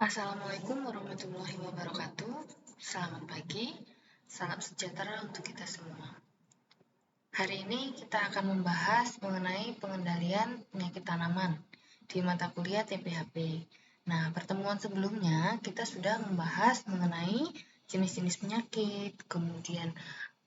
Assalamualaikum warahmatullahi wabarakatuh. Selamat pagi, salam sejahtera untuk kita semua. Hari ini kita akan membahas mengenai pengendalian penyakit tanaman di mata kuliah TPHP. Nah, pertemuan sebelumnya kita sudah membahas mengenai jenis-jenis penyakit, kemudian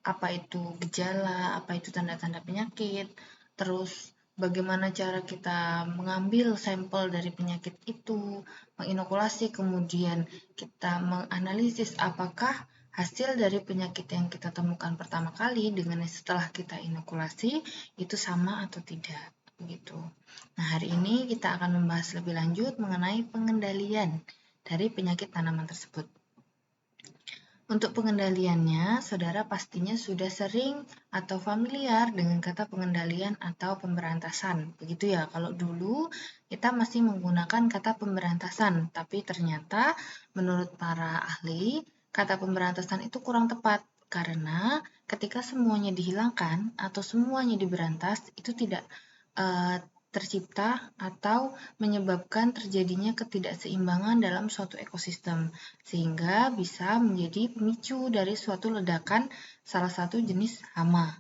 apa itu gejala, apa itu tanda-tanda penyakit, terus bagaimana cara kita mengambil sampel dari penyakit itu, menginokulasi, kemudian kita menganalisis apakah hasil dari penyakit yang kita temukan pertama kali dengan setelah kita inokulasi itu sama atau tidak, begitu. Nah, hari ini kita akan membahas lebih lanjut mengenai pengendalian dari penyakit tanaman tersebut. Untuk pengendaliannya, saudara pastinya sudah sering atau familiar dengan kata pengendalian atau pemberantasan. Begitu ya, kalau dulu kita masih menggunakan kata pemberantasan, tapi ternyata menurut para ahli, kata pemberantasan itu kurang tepat karena ketika semuanya dihilangkan atau semuanya diberantas, itu tidak tercipta atau menyebabkan terjadinya ketidakseimbangan dalam suatu ekosistem, sehingga bisa menjadi pemicu dari suatu ledakan salah satu jenis hama.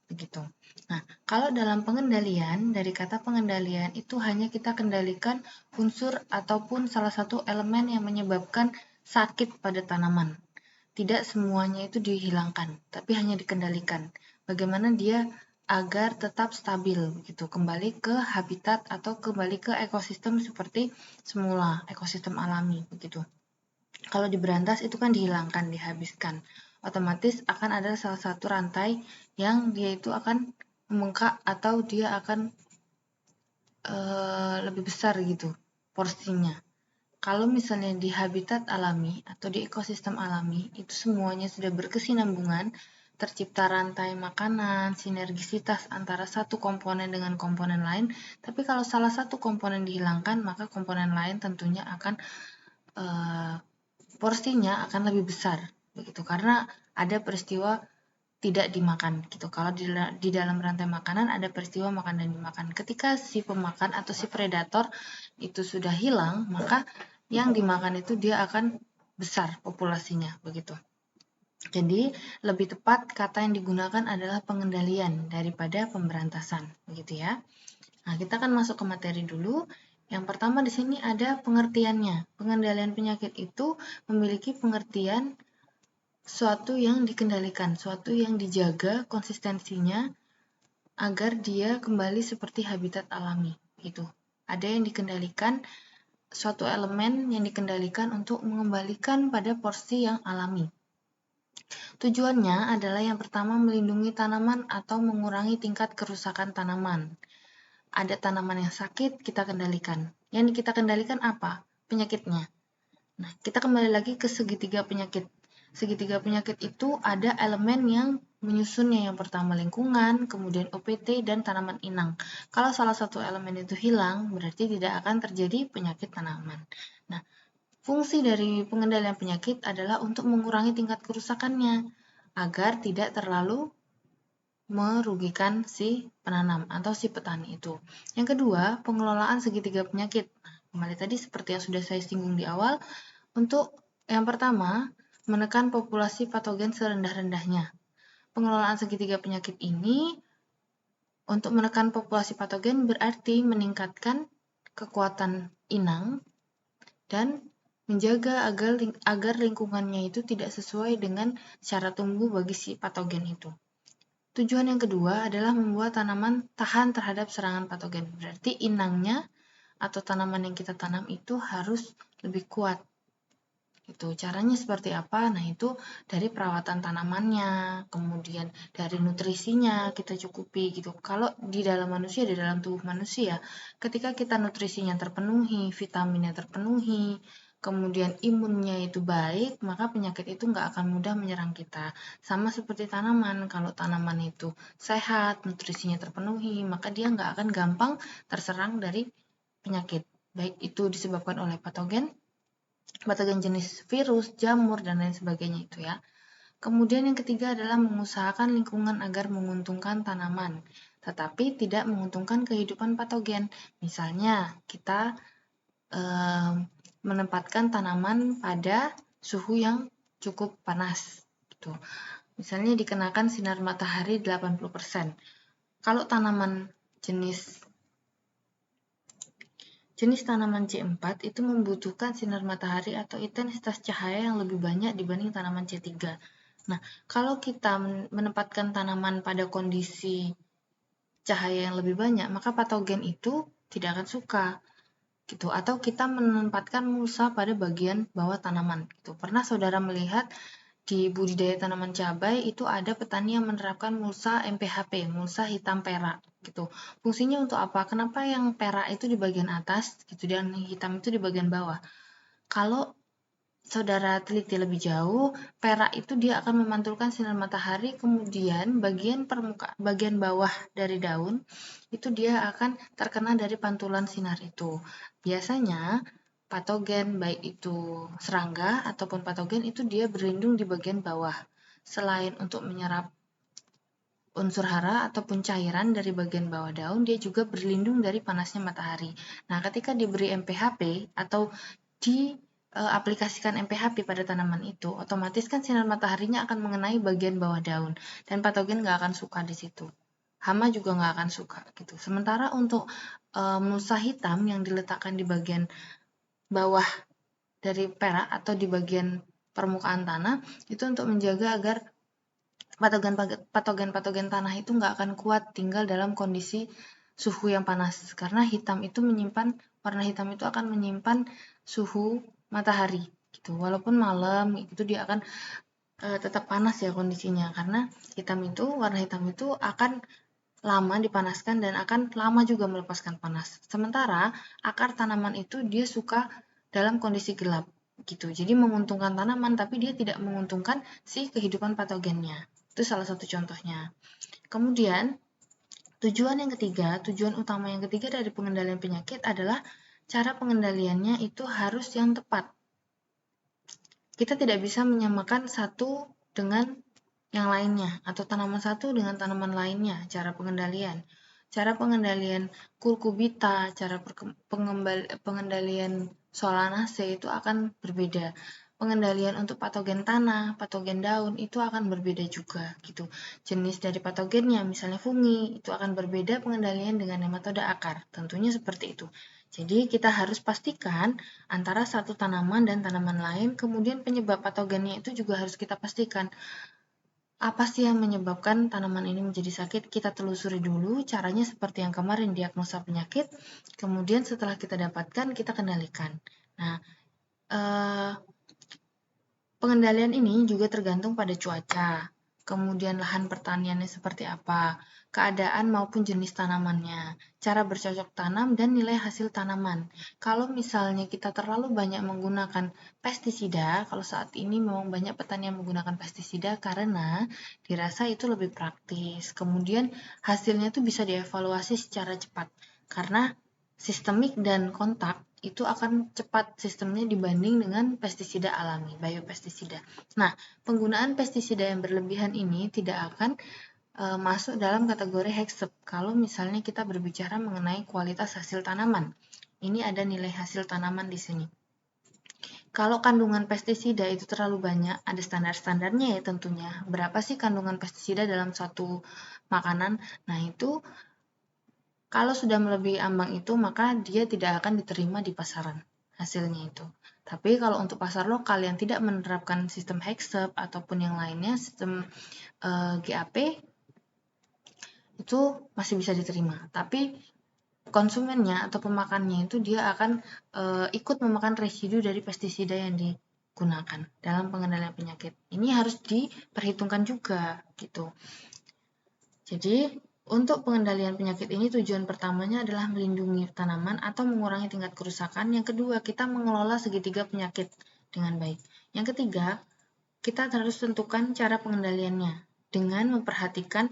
Begitu. Nah, kalau dalam pengendalian, dari kata pengendalian itu hanya kita kendalikan unsur ataupun salah satu elemen yang menyebabkan sakit pada tanaman. Tidak semuanya itu dihilangkan, tapi hanya dikendalikan. Bagaimana dia agar tetap stabil gitu, kembali ke habitat atau kembali ke ekosistem seperti semula, ekosistem alami begitu. Kalau diberantas itu kan dihilangkan, dihabiskan. Otomatis akan ada salah satu rantai yang dia itu akan membengkak atau dia akan lebih besar gitu porsinya. Kalau misalnya di habitat alami atau di ekosistem alami, itu semuanya sudah berkesinambungan, tercipta rantai makanan, sinergisitas antara satu komponen dengan komponen lain. Tapi kalau salah satu komponen dihilangkan, maka komponen lain tentunya akan porsinya akan lebih besar, begitu. Karena ada peristiwa tidak dimakan gitu. Kalau di dalam rantai makanan ada peristiwa makan dan dimakan. Ketika si pemakan atau si predator itu sudah hilang, maka yang dimakan itu dia akan besar populasinya begitu. Jadi lebih tepat kata yang digunakan adalah pengendalian daripada pemberantasan, begitu ya. Nah, kita akan masuk ke materi dulu. Yang pertama di sini ada pengertiannya. Pengendalian penyakit itu memiliki pengertian suatu yang dikendalikan, suatu yang dijaga konsistensinya agar dia kembali seperti habitat alami, gitu. Ada yang dikendalikan, suatu elemen yang dikendalikan untuk mengembalikan pada porsi yang alami. Tujuannya adalah yang pertama melindungi tanaman atau mengurangi tingkat kerusakan tanaman. Ada tanaman yang sakit, kita kendalikan. Yang kita kendalikan apa? Penyakitnya. Nah, kita kembali lagi ke segitiga penyakit. Segitiga penyakit itu ada elemen yang menyusunnya. Yang pertama lingkungan, kemudian OPT, dan tanaman inang. Kalau salah satu elemen itu hilang, berarti tidak akan terjadi penyakit tanaman. Nah, fungsi dari pengendalian penyakit adalah untuk mengurangi tingkat kerusakannya agar tidak terlalu merugikan si penanam atau si petani itu. Yang kedua, pengelolaan segitiga penyakit. Kembali tadi seperti yang sudah saya singgung di awal, untuk yang pertama, menekan populasi patogen serendah-rendahnya. Pengelolaan segitiga penyakit ini untuk menekan populasi patogen berarti meningkatkan kekuatan inang dan menjaga agar lingkungannya itu tidak sesuai dengan cara tumbuh bagi si patogen itu. Tujuan yang kedua adalah membuat tanaman tahan terhadap serangan patogen. Berarti inangnya atau tanaman yang kita tanam itu harus lebih kuat. Itu caranya seperti apa? Nah, itu dari perawatan tanamannya, kemudian dari nutrisinya kita cukupi gitu. Kalau di dalam manusia, di dalam tubuh manusia, ketika kita nutrisinya terpenuhi, vitaminnya terpenuhi, kemudian imunnya itu baik, maka penyakit itu nggak akan mudah menyerang kita. Sama seperti tanaman, kalau tanaman itu sehat, nutrisinya terpenuhi, maka dia nggak akan gampang terserang dari penyakit. Baik itu disebabkan oleh patogen jenis virus, jamur, dan lain sebagainya itu ya. Kemudian yang ketiga adalah mengusahakan lingkungan agar menguntungkan tanaman, tetapi tidak menguntungkan kehidupan patogen. Misalnya kita menempatkan tanaman pada suhu yang cukup panas gitu. Misalnya dikenakan sinar matahari 80%. Kalau tanaman jenis tanaman C4 itu membutuhkan sinar matahari atau intensitas cahaya yang lebih banyak dibanding tanaman C3. Nah, kalau kita menempatkan tanaman pada kondisi cahaya yang lebih banyak, maka patogen itu tidak akan suka gitu. Atau kita menempatkan mulsa pada bagian bawah tanaman gitu. Pernah saudara melihat di budidaya tanaman cabai itu ada petani yang menerapkan mulsa MPHP, mulsa hitam perak gitu. Fungsinya untuk apa? Kenapa yang perak itu di bagian atas gitu dan hitam itu di bagian bawah? Kalau saudara teliti lebih jauh, perak itu dia akan memantulkan sinar matahari, kemudian bagian bawah dari daun itu dia akan terkena dari pantulan sinar itu. Biasanya patogen baik itu serangga ataupun patogen itu dia berlindung di bagian bawah. Selain untuk menyerap unsur hara ataupun cairan dari bagian bawah daun, dia juga berlindung dari panasnya matahari. Nah, ketika diberi MPHP atau aplikasikan MPHP pada tanaman itu, otomatis kan sinar mataharinya akan mengenai bagian bawah daun dan patogen nggak akan suka di situ. Hama juga nggak akan suka gitu. Sementara untuk mulsa hitam yang diletakkan di bagian bawah dari perak atau di bagian permukaan tanah itu untuk menjaga agar patogen tanah itu nggak akan kuat tinggal dalam kondisi suhu yang panas karena warna hitam itu akan menyimpan suhu matahari gitu. Walaupun malam itu dia akan tetap panas ya kondisinya karena warna hitam itu akan lama dipanaskan dan akan lama juga melepaskan panas. Sementara akar tanaman itu dia suka dalam kondisi gelap gitu. Jadi menguntungkan tanaman tapi dia tidak menguntungkan si kehidupan patogennya. Itu salah satu contohnya. Kemudian tujuan utama yang ketiga dari pengendalian penyakit adalah cara pengendaliannya itu harus yang tepat. Kita tidak bisa menyamakan satu dengan yang lainnya atau tanaman satu dengan tanaman lainnya cara pengendalian. Cara pengendalian Cucurbita, cara pengendalian Solanacea itu akan berbeda. Pengendalian untuk patogen tanah, patogen daun itu akan berbeda juga gitu. Jenis dari patogennya misalnya fungi itu akan berbeda pengendalian dengan nematoda akar. Tentunya seperti itu. Jadi kita harus pastikan antara satu tanaman dan tanaman lain, kemudian penyebab patogennya itu juga harus kita pastikan. Apa sih yang menyebabkan tanaman ini menjadi sakit? Kita telusuri dulu caranya seperti yang kemarin diagnosa penyakit, kemudian setelah kita dapatkan, kita kendalikan. Nah, pengendalian ini juga tergantung pada cuaca, kemudian lahan pertaniannya seperti apa, keadaan maupun jenis tanamannya, cara bercocok tanam, dan nilai hasil tanaman. Kalau misalnya kita terlalu banyak menggunakan pestisida, kalau saat ini memang banyak petani yang menggunakan pestisida karena dirasa itu lebih praktis. Kemudian hasilnya itu bisa dievaluasi secara cepat karena sistemik dan kontak itu akan cepat sistemnya dibanding dengan pestisida alami, biopestisida. Nah, penggunaan pestisida yang berlebihan ini tidak akan masuk dalam kategori HACCP kalau misalnya kita berbicara mengenai kualitas hasil tanaman. Ini ada nilai hasil tanaman di sini. Kalau kandungan pestisida itu terlalu banyak, ada standar-standarnya ya tentunya. Berapa sih kandungan pestisida dalam suatu makanan? Nah, itu kalau sudah melebihi ambang itu, maka dia tidak akan diterima di pasaran hasilnya itu. Tapi kalau untuk pasar lokal yang tidak menerapkan sistem HACCP ataupun yang lainnya, sistem GAP, itu masih bisa diterima. Tapi konsumennya atau pemakannya itu dia akan ikut memakan residu dari pestisida yang digunakan dalam pengendalian penyakit. Ini harus diperhitungkan juga gitu. Jadi untuk pengendalian penyakit ini tujuan pertamanya adalah melindungi tanaman atau mengurangi tingkat kerusakan. Yang kedua, kita mengelola segitiga penyakit dengan baik. Yang ketiga, kita harus tentukan cara pengendaliannya dengan memperhatikan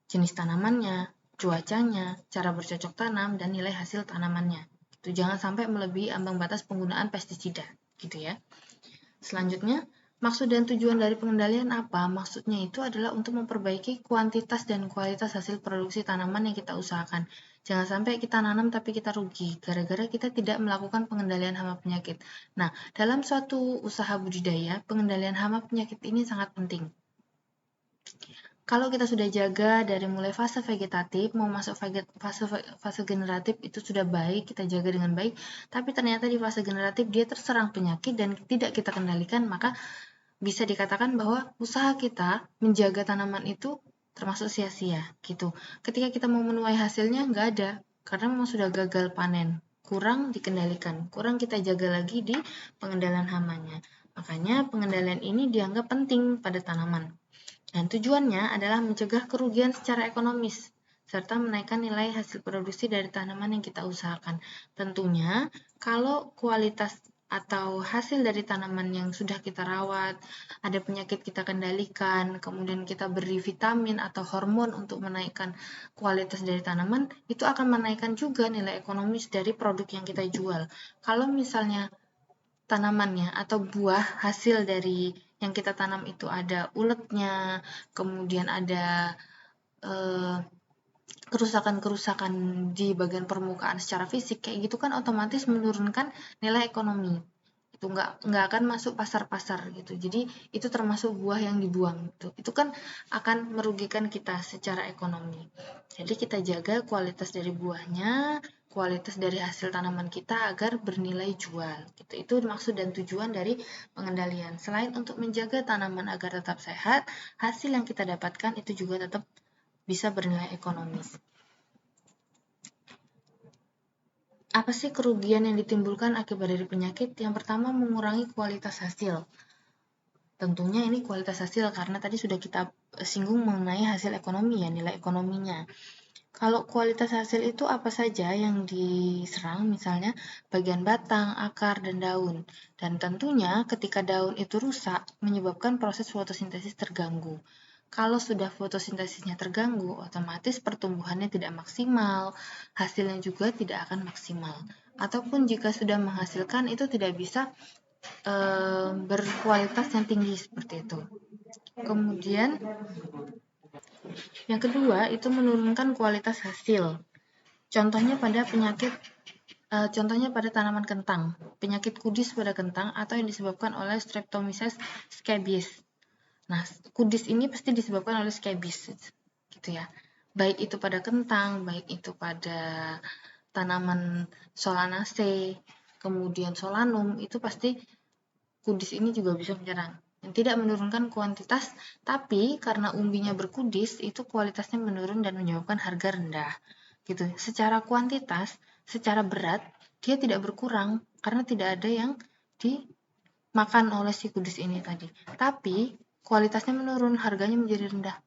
jenis tanamannya, cuacanya, cara bercocok tanam, dan nilai hasil tanamannya. Itu jangan sampai melebihi ambang batas penggunaan pestisida, gitu ya. Selanjutnya, Maksud dan tujuan dari pengendalian apa? Maksudnya itu adalah untuk memperbaiki kuantitas dan kualitas hasil produksi tanaman yang kita usahakan. Jangan sampai kita nanam tapi kita rugi, gara-gara kita tidak melakukan pengendalian hama penyakit. Nah, dalam suatu usaha budidaya, pengendalian hama penyakit ini sangat penting. Kalau kita sudah jaga dari mulai fase vegetatif, mau masuk fase generatif itu sudah baik, kita jaga dengan baik, tapi ternyata di fase generatif dia terserang penyakit dan tidak kita kendalikan, maka bisa dikatakan bahwa usaha kita menjaga tanaman itu termasuk sia-sia gitu. Ketika kita mau menuai hasilnya nggak ada, karena memang sudah gagal panen, kurang dikendalikan, kurang kita jaga lagi di pengendalian hamanya. Makanya pengendalian ini dianggap penting pada tanaman. Dan tujuannya adalah mencegah kerugian secara ekonomis serta menaikkan nilai hasil produksi dari tanaman yang kita usahakan. Tentunya kalau kualitas atau hasil dari tanaman yang sudah kita rawat, ada penyakit kita kendalikan, kemudian kita beri vitamin atau hormon untuk menaikkan kualitas dari tanaman, itu akan menaikkan juga nilai ekonomis dari produk yang kita jual. Kalau misalnya tanamannya atau buah hasil dari yang kita tanam itu ada uletnya, kemudian ada kerusakan-kerusakan di bagian permukaan secara fisik, kayak gitu kan otomatis menurunkan nilai ekonomi. Itu nggak akan masuk pasar-pasar gitu. Jadi itu termasuk buah yang dibuang gitu. Itu kan akan merugikan kita secara ekonomi. Jadi kita jaga kualitas dari buahnya, kualitas dari hasil tanaman kita agar bernilai jual gitu. Itu maksud dan tujuan dari pengendalian. Selain untuk menjaga tanaman agar tetap sehat, hasil yang kita dapatkan itu juga tetap bisa bernilai ekonomis. Apa sih kerugian yang ditimbulkan akibat dari penyakit? Yang pertama, mengurangi kualitas hasil. Tentunya ini kualitas hasil karena tadi sudah kita singgung mengenai hasil ekonomi ya, nilai ekonominya. Kalau kualitas hasil itu apa saja yang diserang, misalnya bagian batang, akar, dan daun. Dan tentunya ketika daun itu rusak, menyebabkan proses fotosintesis terganggu. Kalau sudah fotosintesisnya terganggu, otomatis pertumbuhannya tidak maksimal, hasilnya juga tidak akan maksimal. Ataupun jika sudah menghasilkan, itu tidak bisa berkualitas yang tinggi seperti itu. Kemudian yang kedua itu menurunkan kualitas hasil. Contohnya pada contohnya pada tanaman kentang, penyakit kudis pada kentang atau yang disebabkan oleh Streptomyces scabies. Nah, kudis ini pasti disebabkan oleh scabies, gitu ya. Baik itu pada kentang, baik itu pada tanaman Solanaceae, kemudian Solanum, itu pasti kudis ini juga bisa menyerang. Dan tidak menurunkan kuantitas, tapi karena umbinya berkudis, itu kualitasnya menurun dan menyebabkan harga rendah. Gitu. Secara kuantitas, secara berat, dia tidak berkurang karena tidak ada yang dimakan oleh si kudis ini tadi. Tapi kualitasnya menurun, harganya menjadi rendah.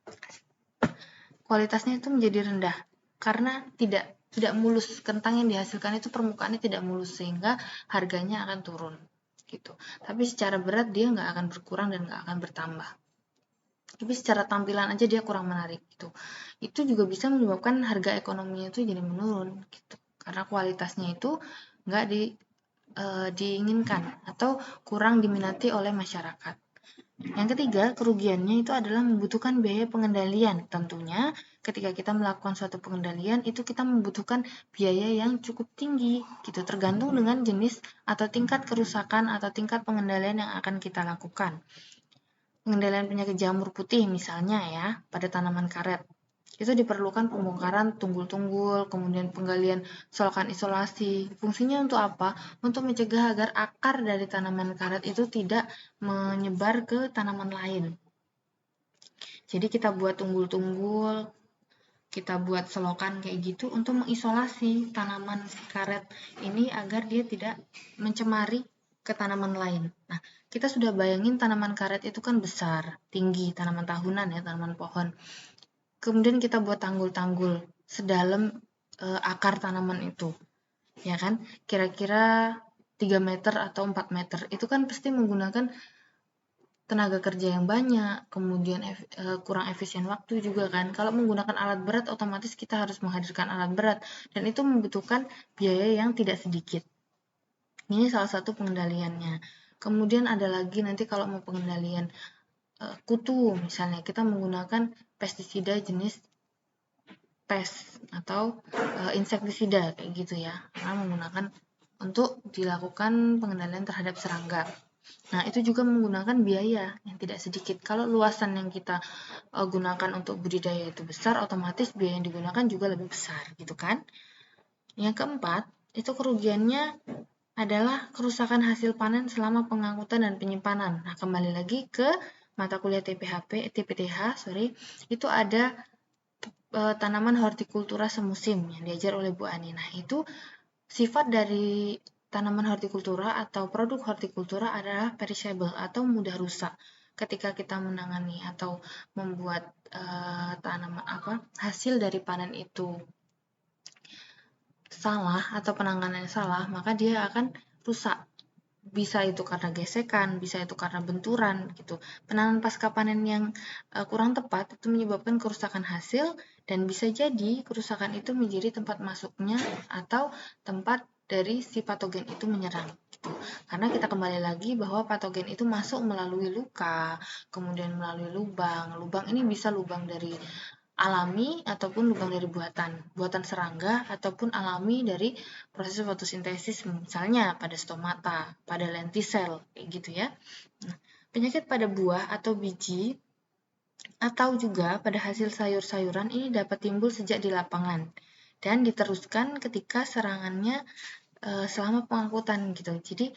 Kualitasnya itu menjadi rendah karena tidak mulus. Kentang yang dihasilkan itu permukaannya tidak mulus sehingga harganya akan turun gitu. Tapi secara berat dia nggak akan berkurang dan nggak akan bertambah. Tapi secara tampilan aja dia kurang menarik gitu. Itu juga bisa menyebabkan harga ekonominya itu jadi menurun gitu. Karena kualitasnya itu nggak diinginkan atau kurang diminati oleh masyarakat. Yang ketiga, kerugiannya itu adalah membutuhkan biaya pengendalian. Tentunya ketika kita melakukan suatu pengendalian itu kita membutuhkan biaya yang cukup tinggi gitu, tergantung dengan jenis atau tingkat kerusakan atau tingkat pengendalian yang akan kita lakukan. Pengendalian penyakit jamur putih misalnya ya, pada tanaman karet. Itu diperlukan pembongkaran tunggul-tunggul, kemudian penggalian solokan isolasi. Fungsinya untuk apa? Untuk mencegah agar akar dari tanaman karet itu tidak menyebar ke tanaman lain. Jadi kita buat tunggul-tunggul, kita buat selokan kayak gitu untuk mengisolasi tanaman karet ini agar dia tidak mencemari ke tanaman lain. Nah, kita sudah bayangin tanaman karet itu kan besar, tinggi, tanaman tahunan ya, tanaman pohon. Kemudian kita buat tanggul-tanggul sedalam akar tanaman itu. Ya kan? Kira-kira 3 meter atau 4 meter. Itu kan pasti menggunakan tenaga kerja yang banyak, kemudian kurang efisien waktu juga kan. Kalau menggunakan alat berat, otomatis kita harus menghadirkan alat berat, dan itu membutuhkan biaya yang tidak sedikit. Ini salah satu pengendaliannya. Kemudian ada lagi nanti kalau mau pengendalian kutu, misalnya kita menggunakan pestisida jenis pes atau insektisida kayak gitu ya, karena menggunakan untuk dilakukan pengendalian terhadap serangga. Nah, itu juga menggunakan biaya yang tidak sedikit. Kalau luasan yang kita gunakan untuk budidaya itu besar, otomatis biaya yang digunakan juga lebih besar, gitu kan? Yang keempat, itu kerugiannya adalah kerusakan hasil panen selama pengangkutan dan penyimpanan. Nah, kembali lagi ke mata kuliah TPTH, itu ada tanaman hortikultura semusim yang diajar oleh Bu Ani. Nah, itu sifat dari tanaman hortikultura atau produk hortikultura adalah perishable atau mudah rusak. Ketika kita menangani atau membuat tanaman hasil dari panen itu salah atau penanganannya salah, maka dia akan rusak. Bisa itu karena gesekan, bisa itu karena benturan gitu. Penanganan pasca panen yang kurang tepat itu menyebabkan kerusakan hasil dan bisa jadi kerusakan itu menjadi tempat masuknya atau tempat dari si patogen itu menyerang gitu. Karena kita kembali lagi bahwa patogen itu masuk melalui luka, kemudian melalui lubang. Lubang ini bisa lubang dari alami ataupun lubang dari buatan serangga ataupun alami dari proses fotosintesis misalnya pada stomata, pada lentisel kayak gitu ya. Nah, penyakit pada buah atau biji atau juga pada hasil sayur-sayuran ini dapat timbul sejak di lapangan dan diteruskan ketika serangannya selama pengangkutan gitu. Jadi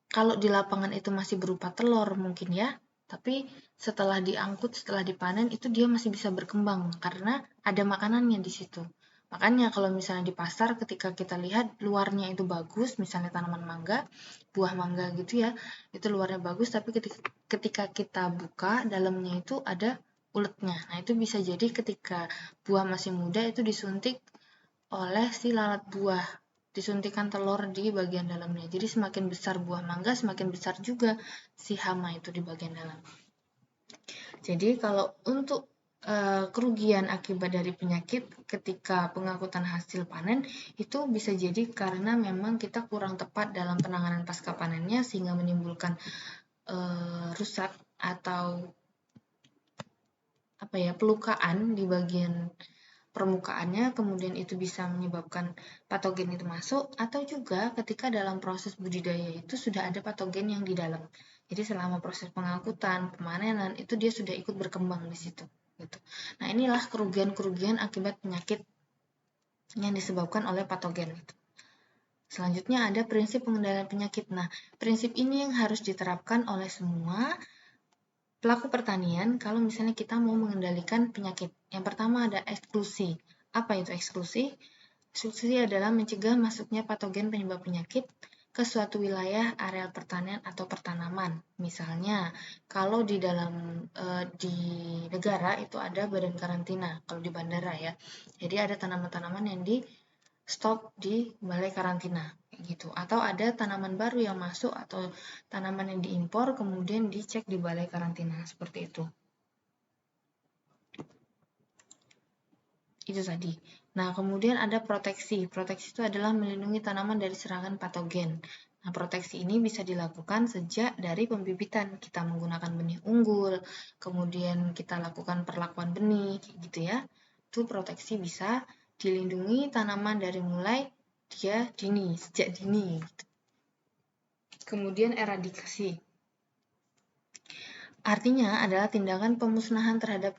kalau di lapangan itu masih berupa telur mungkin ya, tapi setelah diangkut, setelah dipanen itu dia masih bisa berkembang karena ada makanannya di situ. Makanya kalau misalnya di pasar ketika kita lihat luarnya itu bagus, misalnya tanaman mangga, buah mangga gitu ya, itu luarnya bagus tapi ketika kita buka dalamnya itu ada uletnya. Nah, itu bisa jadi ketika buah masih muda itu disuntik oleh si lalat buah, disuntikan telur di bagian dalamnya. Jadi semakin besar buah mangga, semakin besar juga si hama itu di bagian dalam. Jadi kalau untuk kerugian akibat dari penyakit ketika pengangkutan hasil panen itu bisa jadi karena memang kita kurang tepat dalam penanganan pasca panennya sehingga menimbulkan rusak atau pelukaan di bagian permukaannya, kemudian itu bisa menyebabkan patogen itu masuk, atau juga ketika dalam proses budidaya itu sudah ada patogen yang di dalam. Jadi selama proses pengangkutan, pemanenan, itu dia sudah ikut berkembang di situ. Gitu. Nah, inilah kerugian-kerugian akibat penyakit yang disebabkan oleh patogen. Gitu. Selanjutnya ada prinsip pengendalian penyakit. Nah, prinsip ini yang harus diterapkan oleh semua pelaku pertanian kalau misalnya kita mau mengendalikan penyakit. Yang pertama ada eksklusi. Apa itu eksklusi? Eksklusi adalah mencegah masuknya patogen penyebab penyakit ke suatu wilayah areal pertanian atau pertanaman. Misalnya, kalau di dalam di negara itu ada badan karantina, kalau di bandara ya. Jadi ada tanaman-tanaman yang di stop di balai karantina gitu. Atau ada tanaman baru yang masuk atau tanaman yang diimpor kemudian dicek di balai karantina seperti itu. Itu tadi. Nah, kemudian ada proteksi. Proteksi itu adalah melindungi tanaman dari serangan patogen. Nah, proteksi ini bisa dilakukan sejak dari pembibitan. Kita menggunakan benih unggul, kemudian kita lakukan perlakuan benih, gitu ya. Itu proteksi bisa dilindungi tanaman dari mulai dia dini, sejak dini. Gitu. Kemudian eradikasi. Artinya adalah tindakan pemusnahan terhadap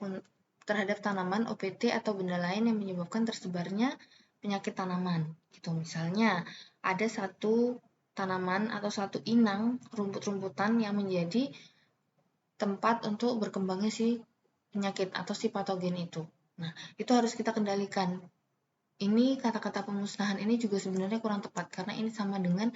tanaman, OPT, atau benda lain yang menyebabkan tersebarnya penyakit tanaman. Gitu. Misalnya, ada satu tanaman atau satu inang rumput-rumputan yang menjadi tempat untuk berkembangnya si penyakit atau si patogen itu. Nah, itu harus kita kendalikan. Ini kata-kata pemusnahan ini juga sebenarnya kurang tepat karena ini sama dengan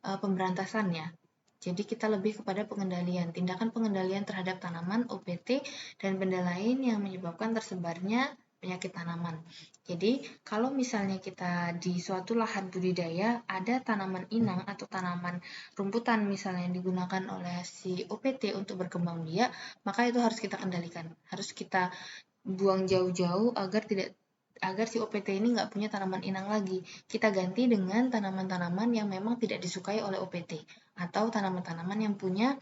pemberantasan ya. Jadi kita lebih kepada pengendalian, tindakan pengendalian terhadap tanaman, OPT, dan benda lain yang menyebabkan tersebarnya penyakit tanaman. Jadi kalau misalnya kita di suatu lahan budidaya ada tanaman inang atau tanaman rumputan misalnya yang digunakan oleh si OPT untuk berkembang biak, maka itu harus kita kendalikan. Harus kita buang jauh-jauh agar tidak agar si OPT ini nggak punya tanaman inang lagi. Kita ganti dengan tanaman-tanaman yang memang tidak disukai oleh OPT, atau tanaman-tanaman yang punya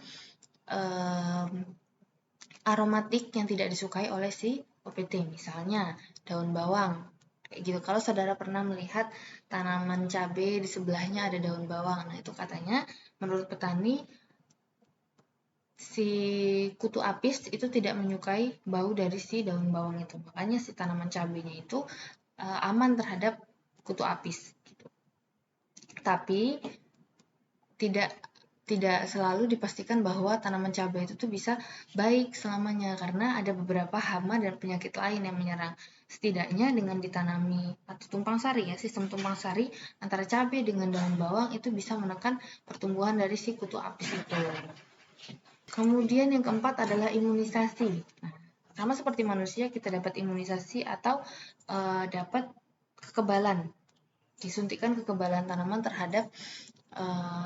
aromatik yang tidak disukai oleh si OPT. Misalnya daun bawang, kayak gitu. Kalau saudara pernah melihat tanaman cabai di sebelahnya ada daun bawang, nah itu katanya menurut petani si kutu apis itu tidak menyukai bau dari si daun bawang itu. Makanya si tanaman cabainya itu aman terhadap kutu apis gitu. Tapi tidak selalu dipastikan bahwa tanaman cabai itu tuh bisa baik selamanya, karena ada beberapa hama dan penyakit lain yang menyerang. Setidaknya dengan ditanami atau tumpang sari ya, sistem tumpang sari antara cabai dengan daun bawang itu bisa menekan pertumbuhan dari si kutu apis itu. Kemudian yang keempat adalah imunisasi. Nah, sama seperti manusia, kita dapat imunisasi atau dapat kekebalan. Disuntikkan kekebalan tanaman terhadap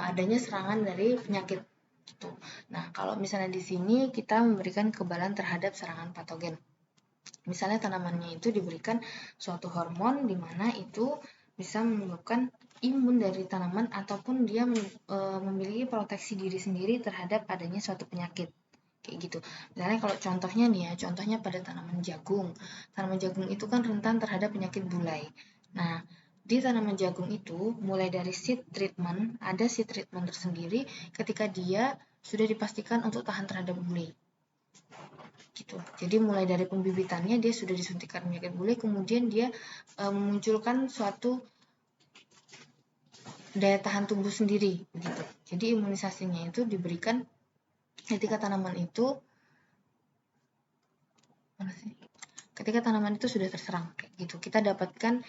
adanya serangan dari penyakit. Gitu. Nah, kalau misalnya di sini kita memberikan kekebalan terhadap serangan patogen. Misalnya tanamannya itu diberikan suatu hormon di mana itu bisa menyebabkan imun dari tanaman ataupun dia memiliki proteksi diri sendiri terhadap adanya suatu penyakit. Kayak gitu. Misalnya kalau contohnya nih ya, contohnya pada tanaman jagung. Tanaman jagung itu kan rentan terhadap penyakit bulai. Nah, di tanaman jagung itu mulai dari seed treatment, ada seed treatment tersendiri ketika dia sudah dipastikan untuk tahan terhadap bulai. Gitu. Jadi mulai dari pembibitannya dia sudah disuntikkan penyakit bulai, kemudian dia memunculkan suatu daya tahan tubuh sendiri gitu. Jadi imunisasinya itu diberikan ketika tanaman itu sudah terserang kayak gitu. Kita dapatkan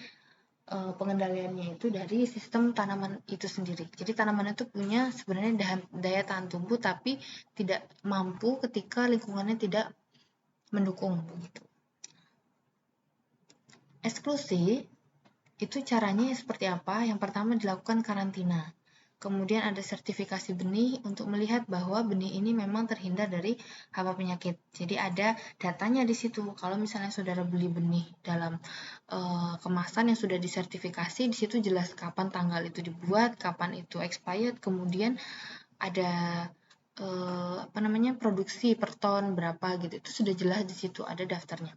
pengendaliannya itu dari sistem tanaman itu sendiri. Jadi tanaman itu punya sebenarnya daya tahan tubuh tapi tidak mampu ketika lingkungannya tidak mendukung begitu. Eksklusi itu caranya seperti apa? Yang pertama dilakukan karantina. Kemudian ada sertifikasi benih untuk melihat bahwa benih ini memang terhindar dari hama penyakit. Jadi ada datanya di situ. Kalau misalnya saudara beli benih dalam kemasan yang sudah disertifikasi, di situ jelas kapan tanggal itu dibuat, kapan itu expired, kemudian ada produksi per ton berapa gitu. Itu sudah jelas di situ, ada daftarnya.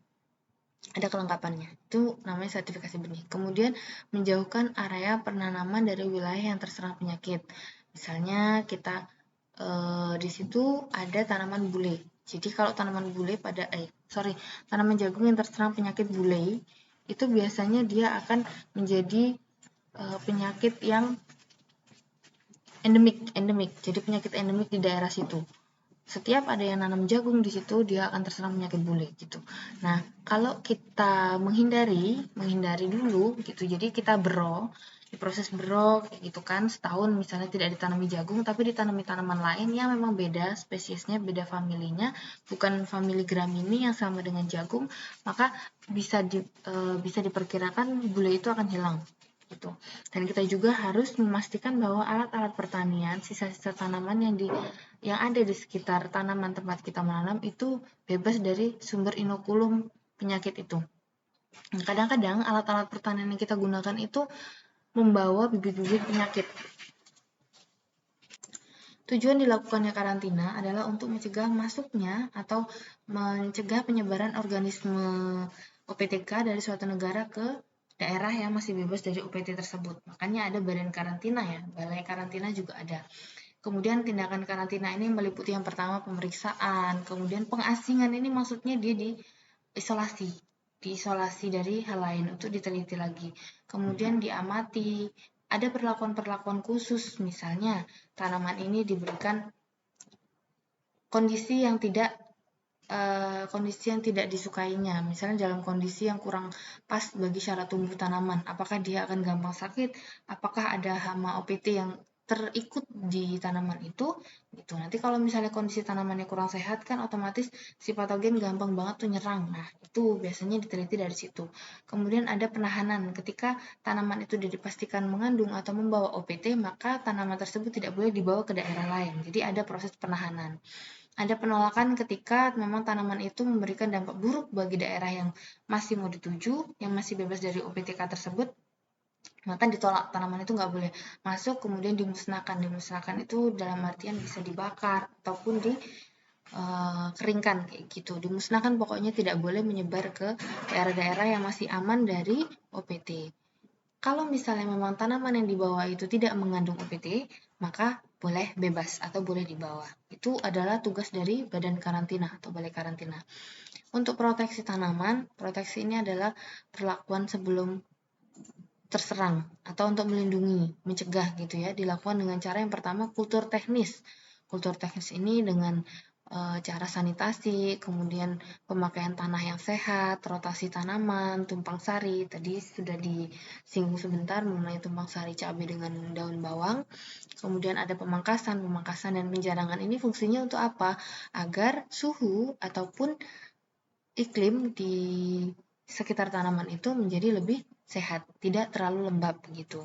Ada kelengkapannya, itu namanya sertifikasi benih. Kemudian menjauhkan area penanaman dari wilayah yang terserang penyakit. Misalnya kita di situ ada tanaman bule. Jadi kalau tanaman bule tanaman jagung yang terserang penyakit bule itu biasanya dia akan menjadi penyakit yang endemik. Jadi penyakit endemik di daerah situ. Setiap ada yang nanam jagung di situ, dia akan terserang penyakit bule gitu. Nah, kalau kita menghindari dulu gitu, jadi kita di proses bero gitu kan, setahun misalnya tidak ditanami jagung, tapi ditanami tanaman lain yang memang beda spesiesnya, beda familinya, bukan famili Gramini yang sama dengan jagung, maka bisa diperkirakan bule itu akan hilang. Gitu. Dan kita juga harus memastikan bahwa alat-alat pertanian, sisa-sisa tanaman yang ada di sekitar tanaman tempat kita menanam itu bebas dari sumber inokulum penyakit itu. Kadang-kadang alat-alat pertanian yang kita gunakan itu membawa bibit-bibit penyakit. Tujuan dilakukannya karantina adalah untuk mencegah masuknya atau mencegah penyebaran organisme OPTK dari suatu negara ke daerah yang masih bebas dari OPT tersebut. Makanya ada badan karantina ya, balai karantina juga ada. Kemudian tindakan karantina ini meliputi yang pertama pemeriksaan, kemudian pengasingan ini maksudnya dia diisolasi dari hal lain untuk diteliti lagi. Kemudian diamati, ada perlakuan-perlakuan khusus, misalnya tanaman ini diberikan kondisi yang tidak disukainya, misalnya dalam kondisi yang kurang pas bagi syarat tumbuh tanaman, apakah dia akan gampang sakit, apakah ada hama OPT yang terikut di tanaman itu, gitu. Nanti kalau misalnya kondisi tanamannya kurang sehat kan otomatis si patogen gampang banget tuh nyerang. Nah, itu biasanya diteliti dari situ. Kemudian ada penahanan, ketika tanaman itu sudah dipastikan mengandung atau membawa OPT, maka tanaman tersebut tidak boleh dibawa ke daerah lain. Jadi ada proses penahanan. Ada penolakan ketika memang tanaman itu memberikan dampak buruk bagi daerah yang masih mau dituju, yang masih bebas dari OPTK tersebut, maka ditolak, tanaman itu nggak boleh masuk, kemudian dimusnahkan. Dimusnahkan itu dalam artian bisa dibakar ataupun keringkan kayak gitu. Dimusnahkan pokoknya tidak boleh menyebar ke daerah-daerah yang masih aman dari OPT. Kalau misalnya memang tanaman yang dibawa itu tidak mengandung OPT, maka boleh bebas atau boleh dibawa. Itu adalah tugas dari badan karantina atau balai karantina. Untuk proteksi tanaman, proteksi ini adalah perlakuan sebelum terserang atau untuk melindungi, mencegah gitu ya, dilakukan dengan cara yang pertama kultur teknis. Kultur teknis ini dengan cara sanitasi, kemudian pemakaian tanah yang sehat, rotasi tanaman, tumpang sari. Tadi sudah disinggung sebentar mengenai tumpang sari cabai dengan daun bawang. Kemudian ada pemangkasan dan penjarangan. Ini fungsinya untuk apa? Agar suhu ataupun iklim di sekitar tanaman itu menjadi lebih sehat, tidak terlalu lembab begitu.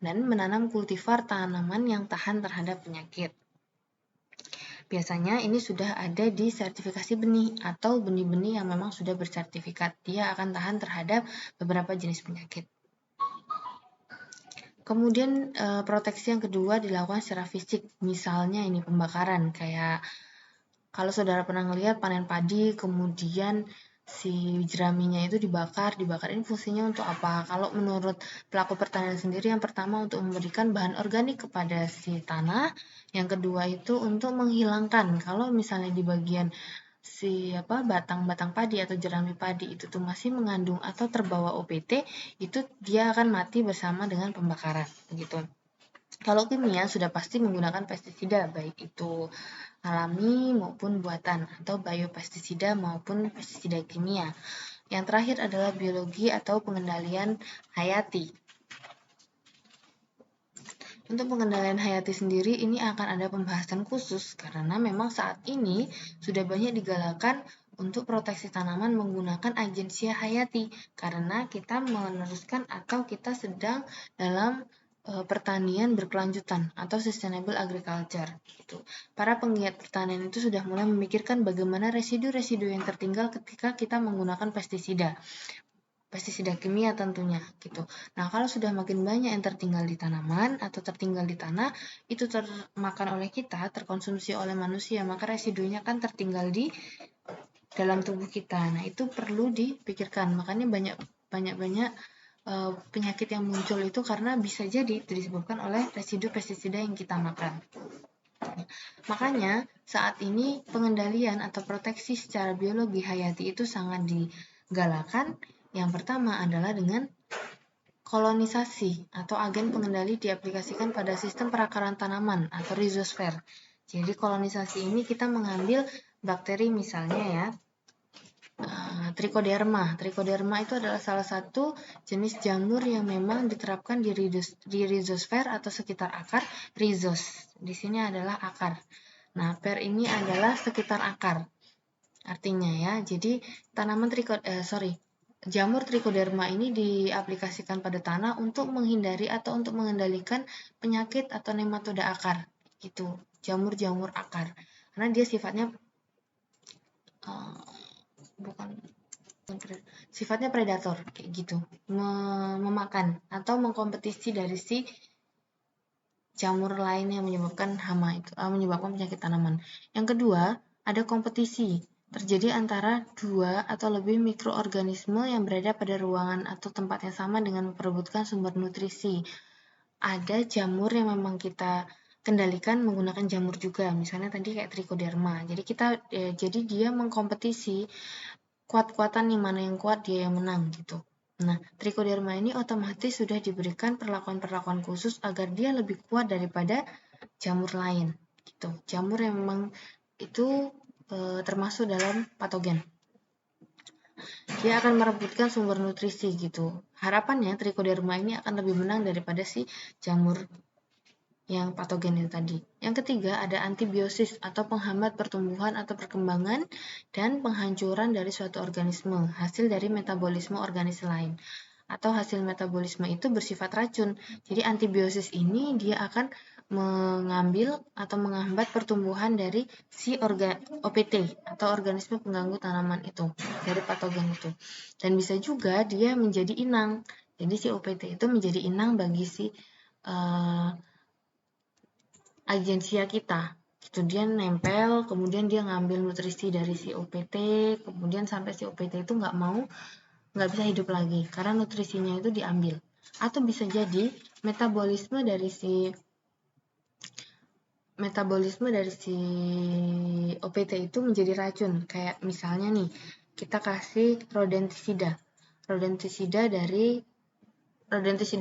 Dan menanam kultivar tanaman yang tahan terhadap penyakit. Biasanya ini sudah ada di sertifikasi benih atau benih-benih yang memang sudah bersertifikat. Dia akan tahan terhadap beberapa jenis penyakit. Kemudian proteksi yang kedua dilakukan secara fisik. Misalnya ini pembakaran, kayak kalau saudara pernah ngelihat panen padi, kemudian si jeraminya itu dibakar ini fungsinya untuk apa? Kalau menurut pelaku pertanian sendiri, yang pertama untuk memberikan bahan organik kepada si tanah, yang kedua itu untuk menghilangkan kalau misalnya di bagian si batang-batang padi atau jerami padi itu tuh masih mengandung atau terbawa OPT, itu dia akan mati bersama dengan pembakaran gitu. Kalau kimia sudah pasti menggunakan pestisida, baik itu alami maupun buatan, atau biopestisida maupun pestisida kimia. Yang terakhir adalah biologi atau pengendalian hayati. Untuk pengendalian hayati sendiri ini akan ada pembahasan khusus karena memang saat ini sudah banyak digalakkan untuk proteksi tanaman menggunakan agensia hayati karena kita meneruskan atau kita sedang dalam pertanian berkelanjutan atau sustainable agriculture gitu. Para penggiat pertanian itu sudah mulai memikirkan bagaimana residu-residu yang tertinggal ketika kita menggunakan pestisida kimia tentunya gitu. Nah, kalau sudah makin banyak yang tertinggal di tanaman atau tertinggal di tanah, itu termakan oleh kita, terkonsumsi oleh manusia, maka residunya kan tertinggal di dalam tubuh kita. Nah, itu perlu dipikirkan. Makanya banyak penyakit yang muncul itu karena bisa jadi itu disebabkan oleh residu pestisida yang kita makan. Makanya saat ini pengendalian atau proteksi secara biologi hayati itu sangat digalakkan. Yang pertama adalah dengan kolonisasi atau agen pengendali diaplikasikan pada sistem perakaran tanaman atau rhizosfer. Jadi kolonisasi ini kita mengambil bakteri misalnya ya, Trichoderma. Trichoderma itu adalah salah satu jenis jamur yang memang diterapkan di rhizosfer atau sekitar akar rhizos. Di sini adalah akar. Nah, per ini adalah sekitar akar. Artinya ya, jadi tanaman jamur Trichoderma ini diaplikasikan pada tanah untuk menghindari atau untuk mengendalikan penyakit atau nematoda akar. Gitu, jamur-jamur akar. Karena dia sifatnya sifatnya predator kayak gitu, memakan atau mengkompetisi dari si jamur lain yang menyebabkan hama itu, menyebabkan penyakit tanaman. Yang kedua, ada kompetisi terjadi antara dua atau lebih mikroorganisme yang berada pada ruangan atau tempat yang sama dengan memperebutkan sumber nutrisi. Ada jamur yang memang kita kendalikan menggunakan jamur juga, misalnya tadi kayak Trichoderma. Jadi dia mengkompetisi kuat-kuatan nih, mana yang kuat dia yang menang gitu. Nah, Trichoderma ini otomatis sudah diberikan perlakuan-perlakuan khusus agar dia lebih kuat daripada jamur lain gitu. Jamur yang memang itu termasuk dalam patogen. Dia akan merebutkan sumber nutrisi gitu. Harapannya Trichoderma ini akan lebih menang daripada si jamur yang patogen itu tadi. Yang ketiga ada antibiosis atau penghambat pertumbuhan atau perkembangan dan penghancuran dari suatu organisme, hasil dari metabolisme organisme lain. Atau hasil metabolisme itu bersifat racun. Jadi antibiosis ini dia akan mengambil atau menghambat pertumbuhan dari si OPT atau organisme pengganggu tanaman itu, dari patogen itu. Dan bisa juga dia menjadi inang. Jadi si OPT itu menjadi inang bagi si agensia kita. Gitu, dia nempel, kemudian dia ngambil nutrisi dari si OPT, kemudian sampai si OPT itu nggak bisa hidup lagi karena nutrisinya itu diambil. Atau bisa jadi metabolisme dari si OPT itu menjadi racun. Kayak misalnya nih, kita kasih rodentisida. Rodentisida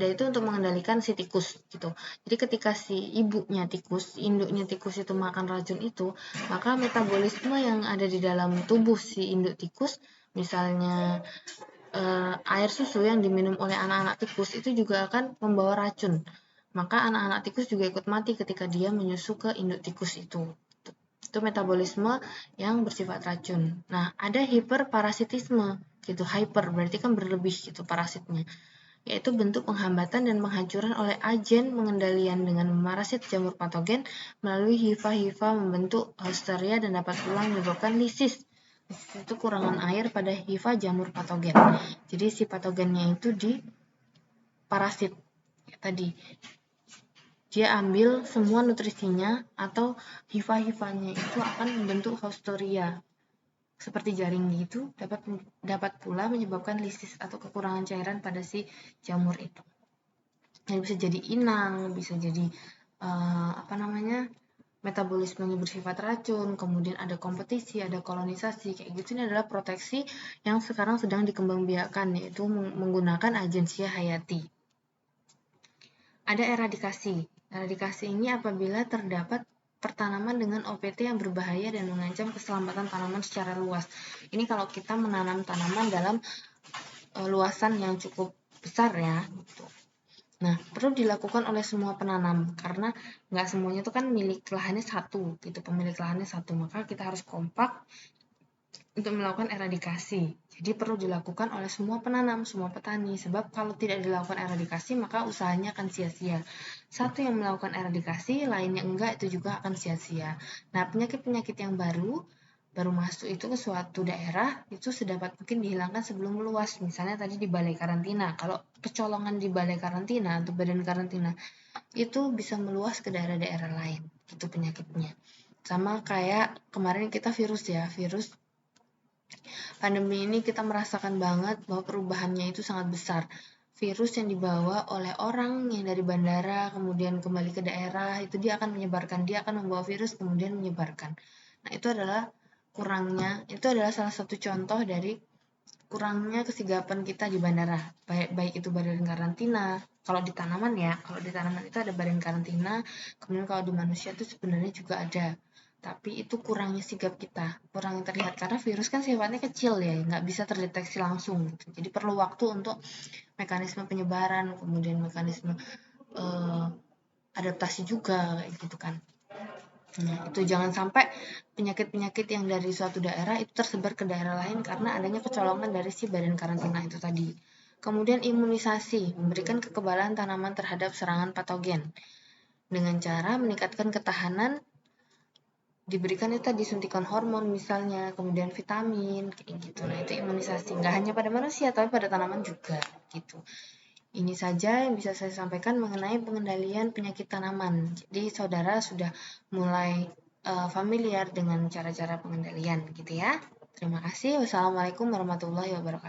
itu untuk mengendalikan si tikus gitu. Jadi ketika si induknya tikus itu makan racun itu, maka metabolisme yang ada di dalam tubuh si induk tikus, misalnya air susu yang diminum oleh anak-anak tikus itu juga akan membawa racun. Maka anak-anak tikus juga ikut mati ketika dia menyusu ke induk tikus itu. Itu metabolisme yang bersifat racun. Nah, ada hiperparasitisme gitu. Hyper berarti kan berlebih gitu parasitnya, yaitu bentuk penghambatan dan penghancuran oleh agen pengendalian dengan memarasit jamur patogen melalui hifa-hifa membentuk Hausteria dan dapat pula menyebabkan lisis. Lisis itu kurangan air pada hifa jamur patogen. Jadi si patogennya itu di parasit tadi. Dia ambil semua nutrisinya atau hifa-hifanya itu akan membentuk Hausteria seperti jaring gitu, dapat pula menyebabkan lisis atau kekurangan cairan pada si jamur itu. Jadi bisa jadi inang, bisa jadi metabolismenya bersifat racun, kemudian ada kompetisi, ada kolonisasi, kayak gitu. Ini adalah proteksi yang sekarang sedang dikembangbiakan, yaitu menggunakan agensia hayati. Ada eradikasi. Eradikasi ini apabila terdapat pertanaman dengan OPT yang berbahaya dan mengancam keselamatan tanaman secara luas. Ini kalau kita menanam tanaman dalam luasan yang cukup besar ya. Gitu. Nah, perlu dilakukan oleh semua penanam karena nggak semuanya itu kan milik lahannya satu, gitu. Pemilik lahannya satu, maka kita harus kompak untuk melakukan eradikasi. Jadi perlu dilakukan oleh semua penanam, semua petani. Sebab kalau tidak dilakukan eradikasi, maka usahanya akan sia-sia. Satu yang melakukan eradikasi, lainnya enggak, itu juga akan sia-sia. Nah, penyakit-penyakit yang baru masuk itu ke suatu daerah, itu sedapat mungkin dihilangkan sebelum meluas. Misalnya tadi di balai karantina. Kalau kecolongan di balai karantina atau badan karantina, itu bisa meluas ke daerah-daerah lain. Itu penyakitnya. Sama kayak kemarin kita virus pandemi ini kita merasakan banget bahwa perubahannya itu sangat besar. Virus yang dibawa oleh orang yang dari bandara kemudian kembali ke daerah, itu dia akan membawa virus kemudian menyebarkan. Nah, itu adalah salah satu contoh dari kurangnya kesigapan kita di bandara. Baik itu badan karantina, kalau di tanaman itu ada badan karantina, kemudian kalau di manusia itu sebenarnya juga ada. Tapi itu kurangnya sigap kita, kurang terlihat karena virus kan sifatnya kecil ya, nggak bisa terdeteksi langsung gitu. Jadi perlu waktu untuk mekanisme penyebaran, kemudian mekanisme adaptasi juga kayak gitu kan. Nah, itu jangan sampai penyakit-penyakit yang dari suatu daerah itu tersebar ke daerah lain karena adanya kecolongan dari si badan karantina itu tadi. Kemudian imunisasi, memberikan kekebalan tanaman terhadap serangan patogen dengan cara meningkatkan ketahanan, diberikan itu tadi suntikan hormon misalnya, kemudian vitamin, kayak gitu. Nah, itu imunisasi. Nggak hanya pada manusia, tapi pada tanaman juga, gitu. Ini saja yang bisa saya sampaikan mengenai pengendalian penyakit tanaman. Jadi, saudara sudah mulai familiar dengan cara-cara pengendalian, gitu ya. Terima kasih. Wassalamualaikum warahmatullahi wabarakatuh.